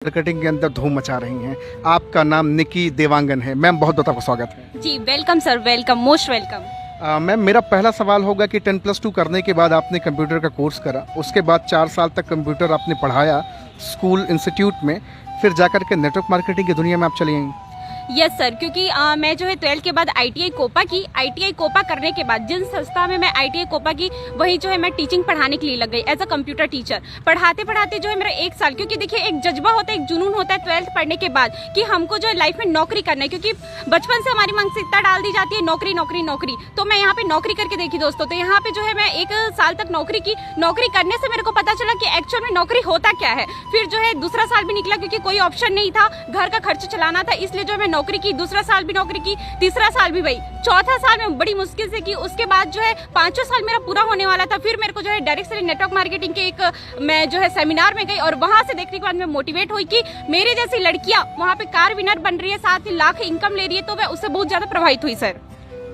Marketing के अंदर धूम मचा रही हैं। आपका नाम निकी देवांगन है। मैम, बहुत बहुत आपका स्वागत है। जी welcome sir, welcome, most welcome. Ma'am, मेरा पहला सवाल होगा कि 10+2 करने के बाद आपने कंप्यूटर का कोर्स करा, उसके बाद 4 साल तक कंप्यूटर आपने पढ़ाया स्कूल इंस्टीट्यूट में, फिर जाकर के नेटवर्क मार्केटिंग की दुनिया में आप चली गई। यस सर, क्योंकि मैं जो है 12th के बाद ITI कोपा की। ITI कोपा करने के बाद जिन संस्था में मैं ITI कोपा की, वही जो है मैं टीचिंग पढ़ाने के लिए लग गई एज अ कंप्यूटर टीचर। पढ़ाते पढ़ाते जो है मेरा 1 साल, क्योंकि देखिए एक जज्बा होता है, एक जुनून होता है 12th पढ़ने के बाद कि हमको जो है लाइफ में नौकरी करना है, क्योंकि बचपन से हमारी मानसिकता डाल दी जाती है नौकरी नौकरी नौकरी। तो मैं यहाँ पे नौकरी करके देखी दोस्तों, तो यहाँ पे जो है मैं 1 साल तक नौकरी की। नौकरी करने से मेरे को पता चला कि एक्चुअल में नौकरी होता क्या है। फिर जो है दूसरा साल भी निकला, क्योंकि कोई ऑप्शन नहीं था, घर का खर्च चलाना था, इसलिए जो है मैं नौकरी की। दूसरा साल भी नौकरी की, तीसरा साल भी वही, चौथा साल में बड़ी मुश्किल से की। उसके बाद जो है 5वां साल मेरा पूरा होने वाला था, फिर मेरे को जो है डायरेक्ट से नेटवर्क मार्केटिंग के एक मैं जो है सेमिनार में गई, और वहां से देखने के बाद मैं मोटिवेट हुई कि मेरे जैसी लड़कियां वहां पे कार विनर बन रही है, 7 लाख इनकम ले रही है, तो मैं उससे बहुत ज्यादा प्रभावित हुई सर।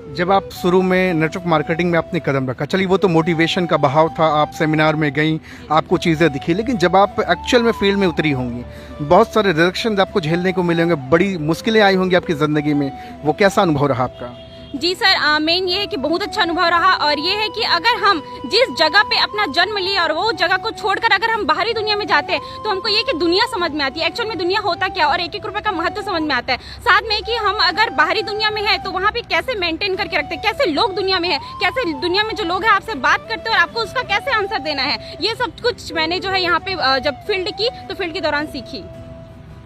जब आप शुरू में नेटवर्क मार्केटिंग में आपने कदम रखा, चलिए वो तो मोटिवेशन का बहाव था, आप सेमिनार में गई, आपको चीज़ें दिखी, लेकिन जब आप एक्चुअल में फील्ड में उतरी होंगी, बहुत सारे रिजेक्शन आपको झेलने को मिले होंगे, बड़ी मुश्किलें आई होंगी आपकी ज़िंदगी में, वो कैसा अनुभव रहा आपका? जी सर, मेन ये है कि बहुत अच्छा अनुभव रहा, और ये है कि अगर हम जिस जगह पे अपना जन्म लिए और वो जगह को छोड़कर अगर हम बाहरी दुनिया में जाते हैं, तो हमको ये कि दुनिया समझ में आती है, एक्चुअल में दुनिया होता क्या, और 1-1 रुपए का महत्व समझ में आता है। साथ में कि हम अगर बाहरी दुनिया में है तो वहाँ पे कैसे मेंटेन करके रखते हैं, कैसे लोग दुनिया में है, कैसे दुनिया में जो लोग हैं आपसे बात करते हैं और आपको उसका कैसे आंसर देना है, ये सब कुछ मैंने जो है यहाँ पे जब फील्ड की तो फील्ड के दौरान सीखी।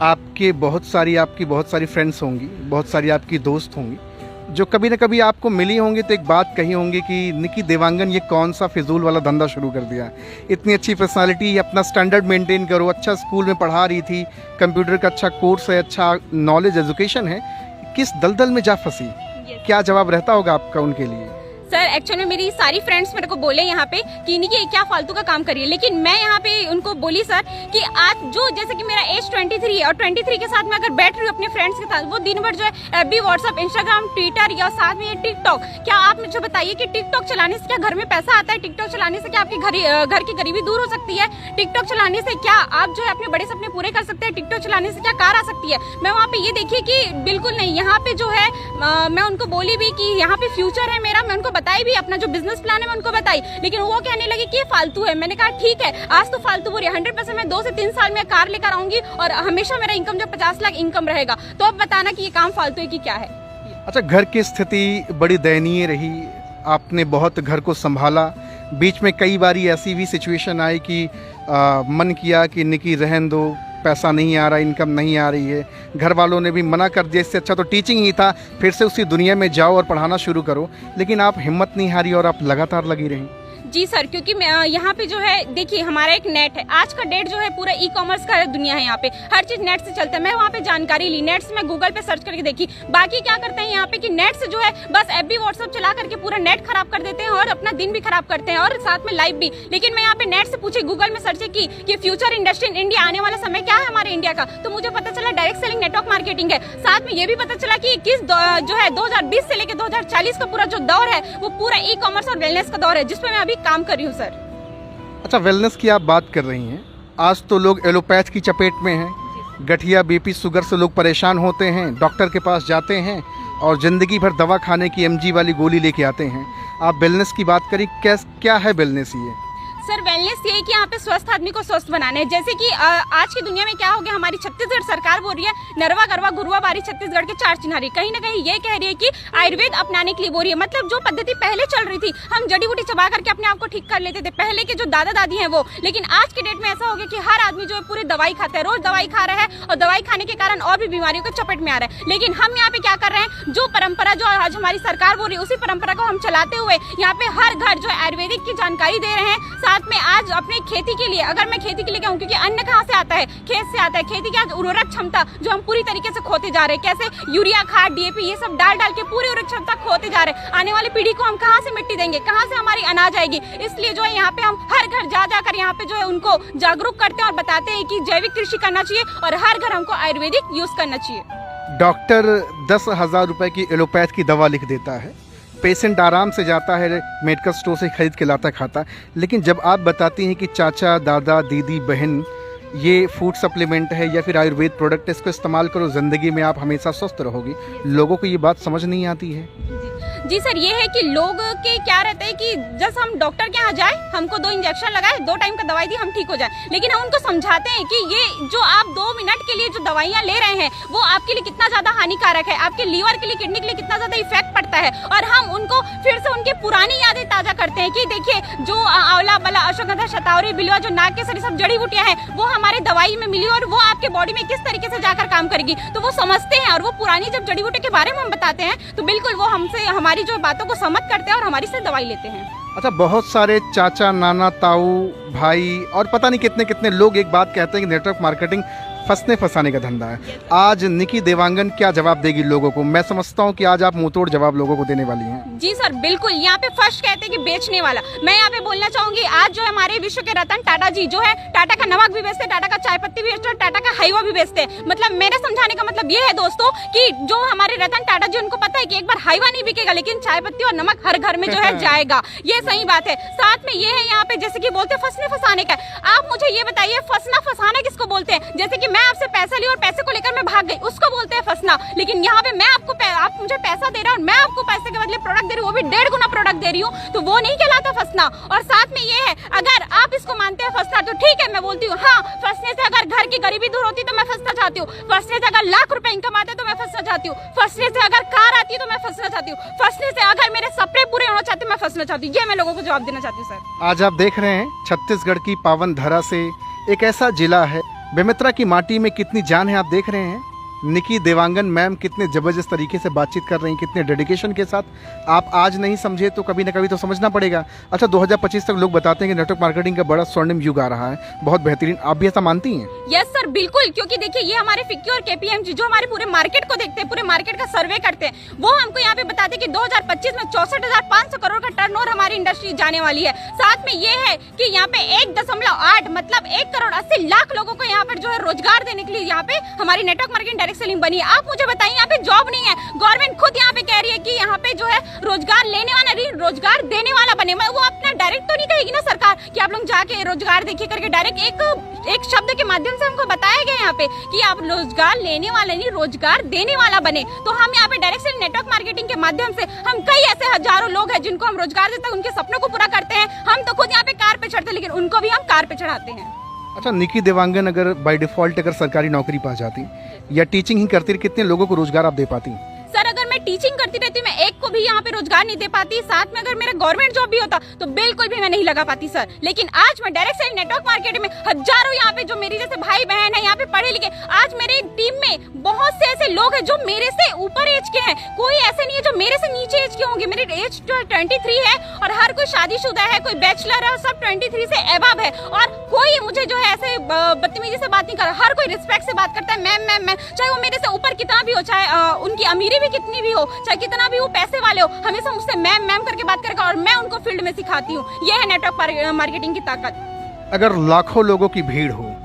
आपकी बहुत सारी फ्रेंड्स होंगी, बहुत सारी आपकी दोस्त होंगी जो कभी न कभी आपको मिली होंगी, तो एक बात कही होंगी कि निकी देवांगन ये कौन सा फिजूल वाला धंधा शुरू कर दिया, इतनी अच्छी पर्सनालिटी, अपना स्टैंडर्ड मेंटेन करो, अच्छा स्कूल में पढ़ा रही थी, कंप्यूटर का अच्छा कोर्स है, अच्छा नॉलेज एजुकेशन है, किस दलदल में जा फंसी? क्या जवाब रहता होगा आपका उनके लिए? सर एक्चुअली मेरी सारी फ्रेंड्स मेरे को बोले यहाँ पे कि निकी क्या फालतू का काम करिए, लेकिन मैं यहाँ पे उनको बोली सर कि आज जो जैसे कि मेरा एज 23 है, और 23 के साथ मैं अगर बैठ रही हूँ अपने फ्रेंड्स के साथ, वो दिन भर जो है FB, WhatsApp, Instagram, Twitter या साथ में ये टिकटॉक, क्या आप मुझे बताइए कि टिकटॉक चलाने से क्या घर में पैसा आता है? टिकटॉक चलाने से क्या आपकी घर की गरीबी दूर हो सकती है? टिकटॉक चलाने से क्या आप जो है अपने बड़े सपने पूरे कर सकते हैं? टिकटॉक चलाने से क्या कार आ सकती है? मैं वहाँ पे ये देखिए कि बिल्कुल नहीं, यहाँ पे जो है मैं उनको बोली भी कि यहाँ पे फ्यूचर है मेरा, मैं उनको बताई भी, अपना जो बिजनेस प्लान है मैं उनको बताई, लेकिन वो कहने लगी कि ये फालतू है। मैंने कहा ठीक है, आज तो फालतू बोल रही है, 100% मैं 2 से 3 साल में कार लेकर आऊंगी और हमेशा मेरा इनकम जो 50 लाख इनकम रहेगा, तो अब बताना कि ये काम फालतू है कि क्या है। अच्छा, घर की स्थिति बड़ी दयनीय रही, आपने बहुत घर को संभाला, बीच में कई बारी ऐसी भी सिचुएशन आई कि मन किया कि निकी रहन दो, पैसा नहीं आ रहा, इनकम नहीं आ रही है, घर वालों ने भी मना कर दिया, इससे अच्छा तो टीचिंग ही था, फिर से उसी दुनिया में जाओ और पढ़ाना शुरू करो, लेकिन आप हिम्मत नहीं हारी और आप लगातार लगी रही। जी सर, क्योंकि यहाँ पे जो है देखिए हमारा एक नेट है, आज का डेट जो है पूरा ई-कॉमर्स का दुनिया है, यहाँ पे हर चीज नेट से चलता है। मैं वहाँ पे जानकारी ली, नेट से मैं गूगल पे सर्च करके देखी। बाकी क्या करते हैं यहाँ पे कि नेट से जो है बस FB, WhatsApp चला करके पूरा नेट खराब कर देते हैं और अपना दिन भी खराब करते हैं और साथ में लाइव भी। लेकिन मैं यहाँ पे नेट से पूछी, गूगल में सर्च की कि फ्यूचर इंडस्ट्री इन इंडिया, आने वाला समय क्या है हमारे इंडिया का, तो मुझे पता चला डायरेक्ट सेलिंग नेटवर्क मार्केटिंग है। साथ में ये भी पता चला कि किस जो है 2020 से लेकर 2040 का पूरा जो दौर है वो पूरा ई-कॉमर्स और वेलनेस का दौर है, जिसपे मैं अभी काम कर रही हूँ सर। अच्छा, वेलनेस की आप बात कर रही हैं, आज तो लोग एलोपैथ की चपेट में हैं, गठिया BP शुगर से लोग परेशान होते हैं, डॉक्टर के पास जाते हैं और ज़िंदगी भर दवा खाने की MG वाली गोली लेके आते हैं। आप वेलनेस की बात करी, क्या है वेलनेस? ये सर वेलनेस ये है कि यहाँ पे स्वस्थ आदमी को स्वस्थ बनाना है। जैसे कि आज की दुनिया में क्या हो गया, हमारी छत्तीसगढ़ सरकार बोल रही है नरवा गरवा गुरुआ बारी छत्तीसगढ़ के 4 चिन्हारी, कहीं ना कहीं ये कह रही है कि आयुर्वेद अपनाने के लिए बोल रही है। मतलब जो पद्धति पहले चल रही थी, हम जड़ी बूटी चबा करके अपने आप को ठीक कर लेते थे, पहले के जो दादा दादी हैं वो, लेकिन आज के डेट में ऐसा हो गया कि हर आदमी जो है पूरी दवाई खाता है, रोज दवाई खा रहा है और दवाई खाने के कारण और भी बीमारियों के चपेट में आ रहा है। लेकिन हम यहाँ पे क्या कर रहे हैं, जो परंपरा जो आज हमारी सरकार बोल रही है उसी परंपरा को हम चलाते हुए यहाँ पे हर घर जो है आयुर्वेदिक की जानकारी दे रहे हैं। साथ में आज अपने खेती के लिए, अगर मैं खेती के लिए कहूँ, क्योंकि अन्न कहाँ से आता है, खेत से आता है, खेती की आज उर्वरक क्षमता जो हम पूरी तरीके से खोते जा रहे हैं, कैसे यूरिया खाद DAP ये सब डाल के पूरी उर्वरक क्षमता खोते जा रहे हैं, आने वाली पीढ़ी को हम कहाँ से मिट्टी देंगे, कहाँ से हमारी अनाज आएगी। इसलिए जो है यहाँ पे हम हर घर जा जाकर यहाँ पे जो है उनको जागरूक करते हैं और बताते हैं कि जैविक कृषि करना चाहिए और हर घर हमको आयुर्वेदिक यूज करना चाहिए। डॉक्टर 10,000 रुपए की एलोपैथ की दवा लिख देता है, पेशेंट आराम से जाता है मेडिकल स्टोर से खरीद के लाता खाता, लेकिन जब आप बताती हैं कि चाचा दादा दीदी बहन ये फूड सप्लीमेंट है या फिर आयुर्वेद प्रोडक्ट है, इसको इस्तेमाल करो, ज़िंदगी में आप हमेशा स्वस्थ रहोगी। लोगों को ये बात समझ नहीं आती है। जी सर, ये है कि लोग के क्या रहता है कि जैसे हम डॉक्टर के यहाँ जाए, हमको 2 इंजेक्शन लगाए, 2 टाइम का दवाई दी, हम ठीक हो जाए, लेकिन हम उनको समझाते हैं कि ये जो आप 2 मिनट के लिए जो दवाइयाँ ले रहे हैं वो आपके लिए कितना ज्यादा हानिकारक है, आपके लीवर के लिए, किडनी के लिए कितना ज्यादा इफेक्ट पड़ता है। और हम उनको फिर से उनकी पुरानी यादें ताजा करते हैं कि देखिए जो आंवला बला, अश्वगंधा, शतावरी, बिल्वा, जो नाग केसरी सब जड़ी बूटियां हैं वो हमारे दवाई में मिली और वो आपके बॉडी में किस तरीके से जाकर काम करेगी। तो वो समझते हैं और वो पुरानी जब जड़ी बूटी के बारे में हम बताते हैं तो बिल्कुल वो हमसे हमारी जो बातों को समझ करते हैं और हमारी से दवाई लेते हैं। अच्छा, बहुत सारे चाचा, नाना, ताऊ, भाई और पता नहीं कितने कितने लोग एक बात कहते हैं कि नेटवर्क मार्केटिंग फंसने फंसाने का धंधा है। आज निकी देवांगन क्या जवाब देगी लोगों को? मैं समझता हूँ कि आज आप मुंह तोड़ जवाब लोगों को देने वाली हैं। जी सर, बिल्कुल। यहाँ पे फर्स्ट कहते हैं कि बेचने वाला। मैं यहाँ पे बोलना चाहूंगी, आज जो है हमारे विश्व के रतन टाटा जी जो है टाटा का नमक भी बेचते हैं, टाटा का चाय पत्ती भी बेचते हैं, टाटा का हलवा भी बेचते हैं। मतलब मेरे समझाने का मतलब ये है दोस्तों कि जो हमारे रतन टाटा जी, उनको पता है कि एक बार हलवा नहीं बिकेगा लेकिन चाय पत्ती और नमक हर घर में जो है जाएगा। ये सही बात है। साथ में ये है यहाँ पे जैसे कि बोलते फंसने फंसाने का। आप मुझे ये बताइए, फंसना फंसाना किसको बोलते हैं? जैसे कि मैं आपसे पैसा लिया और पैसे को लेकर मैं भाग गई, उसको बोलते हैं फंसना। लेकिन यहाँ पे मैं आप मुझे पैसा दे रहा और मैं आपको पैसे के बदले प्रोडक्ट दे रही हूँ, वो भी 1.5 गुना प्रोडक्ट दे रही हूँ, तो वो नहीं कहलाता फंसना। और साथ में ये है, अगर आप इसको मानते हैं फंसना तो ठीक है, मैं बोलती हूँ हाँ, फंसने से अगर घर की गरीबी दूर होती तो मैं फंसना चाहती हूँ, फंसने से अगर लाख रुपए इनकम आते तो मैं फंसना चाहती हूँ, फंसने से अगर कार आती है तो मैं फंसना चाहती हूँ, फंसने से अगर मेरे सपने पूरे होना चाहते मैं फंसना चाहती हूँ। ये मैं लोगों को जवाब देना चाहती हूँ सर। आज आप देख रहे हैं छत्तीसगढ़ की पावन धरा से एक ऐसा जिला है, बेमित्रा की माटी में कितनी जान है। आप देख रहे हैं निकी देवांगन मैम कितने ज़बरदस्त तरीके से बातचीत कर रही हैं, कितने डेडिकेशन के साथ। आप आज नहीं समझे तो कभी ना कभी तो समझना पड़ेगा। अच्छा, 2025 तक लोग बताते हैं कि नेटवर्क मार्केटिंग का बड़ा स्वर्णिम युग आ रहा है, बहुत बेहतरीन। आप भी ऐसा मानती हैं? यस सर, बिल्कुल। क्योंकि देखिए ये हमारे फिक्की और केपीएमजी जो हमारे पूरे मार्केट को देखते हैं, पूरे मार्केट का सर्वे करते हैं, वो हमको यहाँ पे बताते हैं कि 2025 में 64,500 करोड़ का टर्नओवर हमारी इंडस्ट्री जाने वाली है। साथ में ये है कि यहाँ पे 1.8 मतलब 1 करोड़ 80 लाख लोगों को यहाँ पर जो है रोजगार देने के लिए यहाँ पे हमारी नेटवर्क मार्केटिंग डायरेक्ट सेलिंग बनी है। आप मुझे बताइए, यहाँ पे जॉब नहीं है, गवर्नमेंट खुद यहाँ पे कह रही है कि यहाँ पे जो है रोजगार लेने वाला नहीं, रोजगार देने वाला बने। वो अपना डायरेक्ट तो नहीं कहेगी ना सरकार कि आप लोग जाके रोजगार देखिए करके, डायरेक्ट एक शब्द के माध्यम से हमको बताया गया यहाँ पे कि आप रोजगार लेने वाले नहीं, रोजगार देने वाला बने। तो हम यहाँ पे डायरेक्ट सेलिंग नेटवर्क मार्केटिंग के माध्यम से हम कई ऐसे हजारों लोग हैं जिनको हम रोजगार देते हैं, उनके सपनों को पूरा करते हैं। हम तो खुद यहाँ पे कार पे चढ़ते हैं लेकिन उनको भी हम कार पे चढ़ाते हैं। अच्छा, निकी देवांगन अगर बाय डिफॉल्ट अगर सरकारी नौकरी पा जाती या टीचिंग ही करती, कितने लोगों को रोजगार आप दे पाती? सर, अगर मैं टीचिंग करती रहती मैं एक को भी यहाँ पे रोजगार नहीं दे पाती। साथ में अगर मेरा गवर्नमेंट जॉब भी होता तो बिल्कुल भी मैं नहीं लगा पाती सर। लेकिन आज मैं डायरेक्ट सेलिंग नेटवर्क मार्केटिंग में हजारों यहाँ पे जो मेरी जैसे भाई बहन है यहाँ पे पढ़े लिखे, आज मेरे टीम में बहुत से ऐसे लोग हैं जो मेरे से ऊपर एज के हैं, कोई ऐसे नहीं है जो मेरे से नीचे एज के होंगे। मेरी एज 23 है और हर कोई शादीशुदा है, कोई बैचलर है और सब 23 से एबव है। और कोई मुझे जो है ऐसे बदतमीजी से बात नहीं कर रहा, हर कोई रिस्पेक्ट से बात करता है, मैम, चाहे वो मेरे से ऊपर कितना भी हो, चाहे उनकी अमीरी भी कितनी भी हो, चाहे कितना भी वो पैसे वाले हो, हमेशा मुझसे मैम करके बात करेगा और मैं उनको फील्ड में सिखाती हूँ। ये है नेटवर्क मार्केटिंग की ताकत। अगर लाखों लोगों की भीड़ हो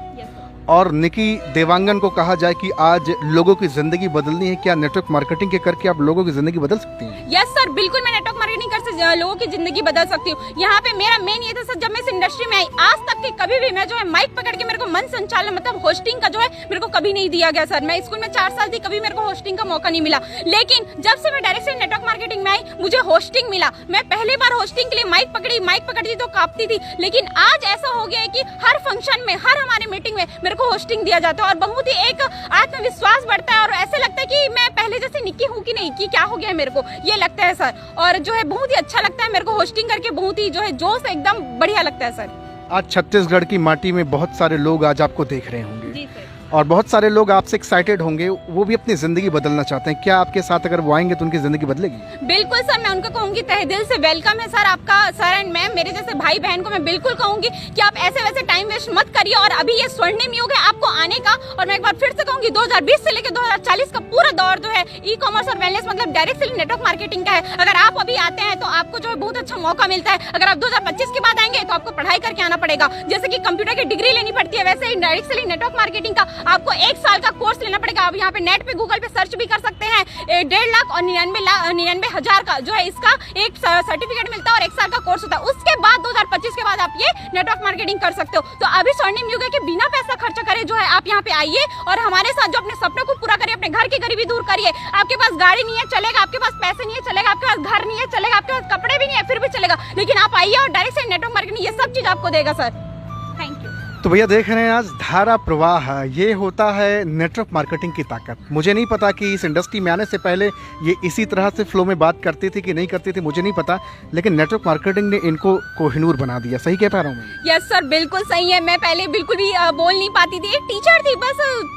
और निकी देवांगन को कहा जाए कि आज लोगों की जिंदगी बदलनी है, क्या नेटवर्क मार्केटिंग के करके आप लोगों की जिंदगी बदल सकती हैं? यस सर, बिल्कुल मैं नेटवर्क मार्केटिंग कर लोगों की जिंदगी बदल सकती हूँ। यहाँ पे मेरा मेन ये था सर, जब मैं इस इंडस्ट्री में आई आज तक के कभी भी मैं जो है माइक पकड़ के मेरे को मन संचालन मतलब होस्टिंग का जो है मेरे को कभी नहीं दिया गया सर। मैं स्कूल में 4 साल थी, कभी मेरे को होस्टिंग का मौका नहीं मिला। लेकिन जब से मैं डायरेक्ट से नेटवर्क मार्केटिंग में आई मुझे होस्टिंग मिला। मैं पहली बार होस्टिंग के लिए माइक पकड़ी तो कांपती थी, लेकिन आज ऐसा हो गया है कि हर फंक्शन में, हर हमारे मीटिंग में मेरे को होस्टिंग दिया जाता है और बहुत ही एक आत्मविश्वास बढ़ता है और ऐसे लगता है कि मैं पहले जैसे निकी हूँ कि नहीं, कि क्या हो गया है मेरे को, ये लगता है सर। और जो है बहुत ही अच्छा लगता है मेरे को होस्टिंग करके, बहुत ही जो है जोश एकदम बढ़िया लगता है सर। आज छत्तीसगढ़ की माटी में बहुत सारे लोग आज आपको देख रहे होंगे जी सर। और बहुत सारे लोग आपसे एक्साइटेड होंगे, वो भी अपनी जिंदगी बदलना चाहते हैं। क्या आपके साथ अगर वो आएंगे तो उनकी जिंदगी बदलेगी? बिल्कुल सर, मैं उनको कहूंगी तहे दिल से वेलकम है सर आपका, सर एंड मैम। मेरे जैसे भाई बहन को मैं बिल्कुल कहूंगी कि आप ऐसे वैसे टाइम वेस्ट मत करिए और अभी ये स्वर्णिम युग है आपको आने का। और मैं एक बार फिर से कहूंगी 2020 से लेकर 2040 का पूरा दौर जो है ई कॉमर्स और वेलनेस मतलब डायरेक्ट सेलिंग नेटवर्क मार्केटिंग का है। अगर आप अभी आते हैं तो आपको जो है बहुत अच्छा मौका मिलता है। अगर आप 2025 के बाद आएंगे तो आपको पढ़ाई करके आना पड़ेगा, जैसे कि कंप्यूटर की डिग्री लेनी पड़ती है, वैसे ही डायरेक्ट सेलिंग नेटवर्क मार्केटिंग का आपको 1 साल का कोर्स लेना पड़ेगा। आप यहाँ पे नेट पे गूगल पे सर्च भी कर सकते हैं। 1,99,99,000 का जो है इसका एक सर्टिफिकेट मिलता है और 1 साल का कोर्स होता है। उसके बाद 2025 के बाद आप ये नेटवर्क मार्केटिंग कर सकते हो। तो अभी स्वर्णिम युग है कि बिना पैसा खर्चा करे जो है आप यहाँ पे आइए और हमारे साथ जो अपने सपनों को पूरा करिए, अपने घर की गरीबी दूर करिए। आपके पास गाड़ी नहीं है चलेगा, आपके पास पैसे नहीं है चलेगा, आपके पास घर नहीं है चलेगा, आपके पास कपड़े भी नहीं है फिर भी चलेगा, लेकिन आप आइए और डायरेक्ट से नेटवर्क मार्केटिंग ये सब चीज आपको देगा सर। Thank you. तो भैया देख रहे हैं आज धारा प्रवाह, ये होता है नेटवर्क मार्केटिंग की ताकत। मुझे नहीं पता कि इस इंडस्ट्री में आने से पहले ये इसी तरह से फ्लो में बात करती थी कि नहीं करती थी, मुझे नहीं पता, लेकिन नेटवर्क मार्केटिंग ने इनको कोहिनूर बना दिया। सही कह पा रहा हूँ मैं? यस सर, बिल्कुल सही है। मैं पहले बिल्कुल भी बोल नहीं पाती थी, एक टीचर थी, बस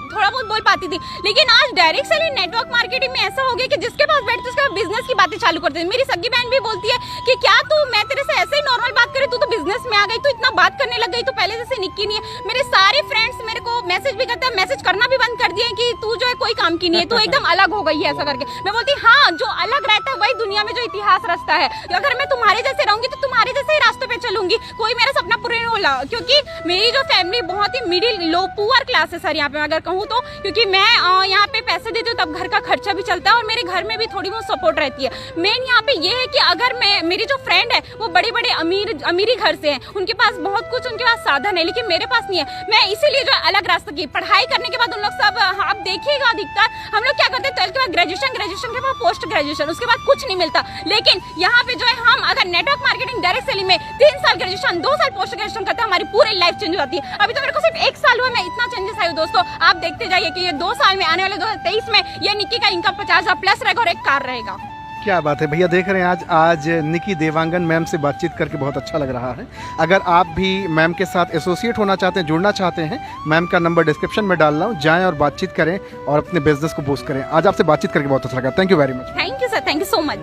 थोड़ा बहुत बोल पाती थी, लेकिन आज डायरेक्ट सेलिंग नेटवर्क मार्केटिंग में ऐसा हो गया कि जिसके पास बैठते उसके बिजनेस की बातें चालू करते हैं। मेरी सगी बहन भी बोलती है कि क्या तू, मैं तेरे से ऐसे ही नॉर्मल बात करे, तू तो बिजनेस में आ गई, तू इतना बात करने लग गई, तू पहले जैसे निक्की नहीं है। मेरे सारे फ्रेंड्स मेरे को मैसेज भी करते हैं, मैसेज करना भी बंद कर दिए कि तू जो है कोई काम की नहीं है, तू एकदम अलग हो गई है ऐसा करके। मैं बोलती हाँ, जो अलग रहता है वही दुनिया में जो इतिहास रचता है। अगर मैं तुम्हारे जैसे रहूंगी तो तुम्हारे जैसे ही रास्ते पे चलूंगी, कोई मेरा सपना पूरा नहीं होला। क्योंकि मेरी जो फैमिली बहुत ही मिडिल लो पुअर क्लास है सर यहाँ पे अगर कहूँ तो, क्योंकि मैं यहाँ पे पैसे देती हूँ तब घर का खर्चा भी चलता है और मेरे घर में भी थोड़ी बहुत सपोर्ट रहती है। मेन यहाँ पे ये है कि अगर मैं, मेरी जो फ्रेंड है वो बड़े बड़े अमीरी घर से हैं, उनके पास बहुत कुछ, उनके पास साधन है, लेकिन मेरे पास नहीं है। मैं इसीलिए जो अलग रास्ता की पढ़ाई करने के बाद उन लोग सब, आप देखिएगा अधिकतर हम लोग क्या करते हैं, 12th के बाद ग्रेजुएशन के बाद पोस्ट ग्रेजुएशन, उसके बाद कुछ नहीं मिलता। लेकिन यहाँ पे जो है हम अगर नेटवर्क मार्केटिंग डायरेक्ट सेलिंग में 3 साल ग्रेजुएशन 2 साल पोस्ट ग्रेजुएशन करते हैं, हमारी पूरी लाइफ चेंज हो जाती है। अभी तो मेरे को सिर्फ 1 साल हुआ, मैं इतना चेंजेस आई हूँ दोस्तों। आप देखते जाइए कि ये 2 साल में, आने वाले 2023 में ये निक्की का इनकम 50,000 प्लस रहेगा और एक कार रहेगा। क्या बात है भैया, देख रहे हैं आज निकी देवांगन मैम से बातचीत करके बहुत अच्छा लग रहा है। अगर आप भी मैम के साथ एसोसिएट होना चाहते हैं, जुड़ना चाहते हैं, मैम का नंबर डिस्क्रिप्शन में डाल रहा हूँ, जाएं और बातचीत करें और अपने बिजनेस को बूस्ट करें। आज आपसे बातचीत करके बहुत अच्छा लगा। Thank you very much. Thank you sir, thank you so much.